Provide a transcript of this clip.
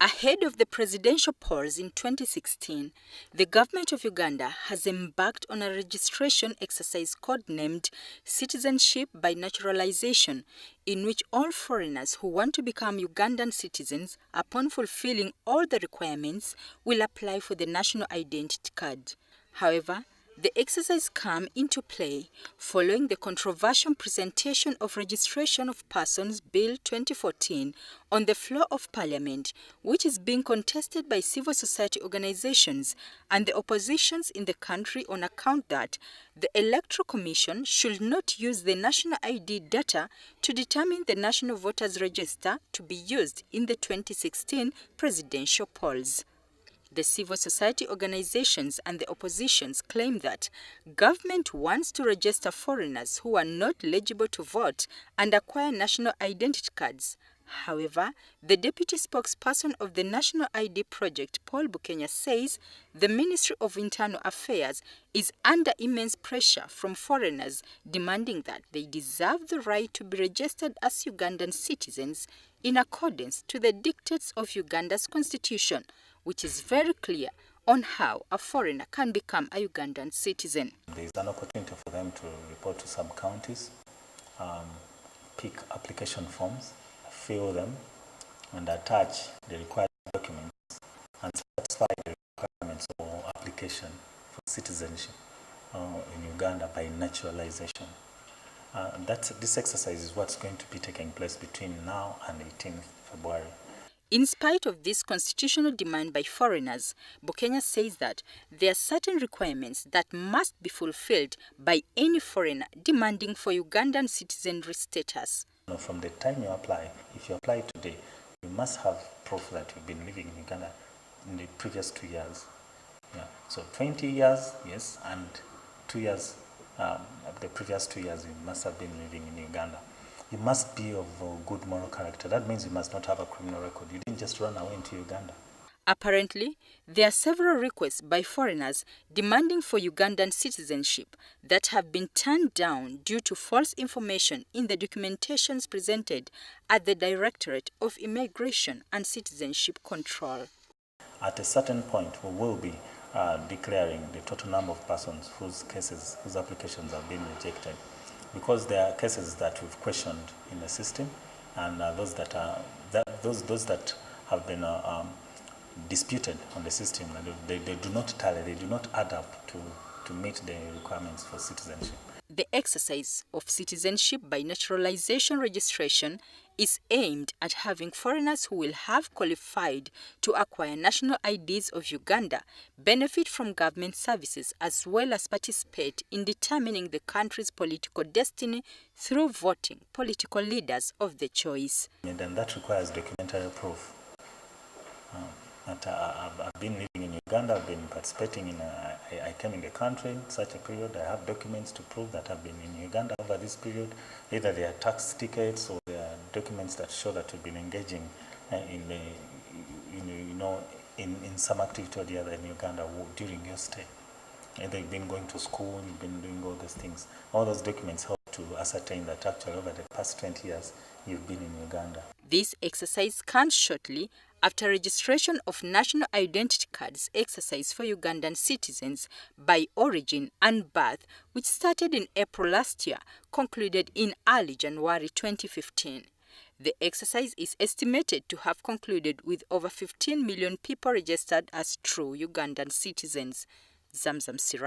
Ahead of the presidential polls in 2016, the government of Uganda has embarked on a registration exercise codenamed Citizenship by Naturalization, in which all foreigners who want to become Ugandan citizens upon fulfilling all the requirements will apply for the national identity card. However, the exercise came into play following the controversial presentation of Registration of Persons Bill 2014 on the floor of Parliament, which is being contested by civil society organizations and the oppositions in the country on account that the Electoral Commission should not use the national ID data to determine the National Voters Register to be used in the 2016 presidential polls. The civil society organizations and the oppositions claim that government wants to register foreigners who are not eligible to vote and acquire national identity cards. However, the deputy spokesperson of the National ID project, Bukenya, says the Ministry of Internal Affairs is under immense pressure from foreigners demanding that they deserve the right to be registered as Ugandan citizens in accordance to the dictates of Uganda's constitution, which is very clear on how a foreigner can become a Ugandan citizen. There is an opportunity for them to report to sub-counties, pick application forms, fill them, and attach the required documents and satisfy the requirements for application for citizenship in Uganda by naturalization. This exercise is what's going to be taking place between now and 18th February. In spite of this constitutional demand by foreigners, Bukenya says that there are certain requirements that must be fulfilled by any foreigner demanding for Ugandan citizenry status. From the time you apply, if you apply today, you must have proof that you've been living in Uganda in the previous 2 years. Yeah. So 20 years, yes, and 2 years, the previous 2 years you must have been living in Uganda. You must be of good moral character. That means you must not have a criminal record. You didn't just run away into Uganda. Apparently, there are several requests by foreigners demanding for Ugandan citizenship that have been turned down due to false information in the documentations presented at the Directorate of Immigration and Citizenship Control. At a certain point, we will be declaring the total number of persons whose applications have been rejected, because there are cases that we've questioned in the system, and those that have been disputed on the system. They do not tally, they do not add up to meet the requirements for citizenship. The exercise of citizenship by naturalization registration is aimed at having foreigners who will have qualified to acquire national IDs of Uganda benefit from government services as well as participate in determining the country's political destiny through voting political leaders of the choice. And then that requires documentary proof. I've been living in Uganda, I've been participating I came in the country in such a period. I have documents to prove that I've been in Uganda over this period. Either they are tax tickets or they are documents that show that you've been engaging in some activity or the other in Uganda during your stay. Either you've been going to school, you've been doing all those things. All those documents help to ascertain that actually over the past 20 years you've been in Uganda. This exercise comes shortly after registration of national identity cards exercise for Ugandan citizens by origin and birth, which started in April last year, concluded in early January 2015. The exercise is estimated to have concluded with over 15 million people registered as true Ugandan citizens. Zamzam Sira.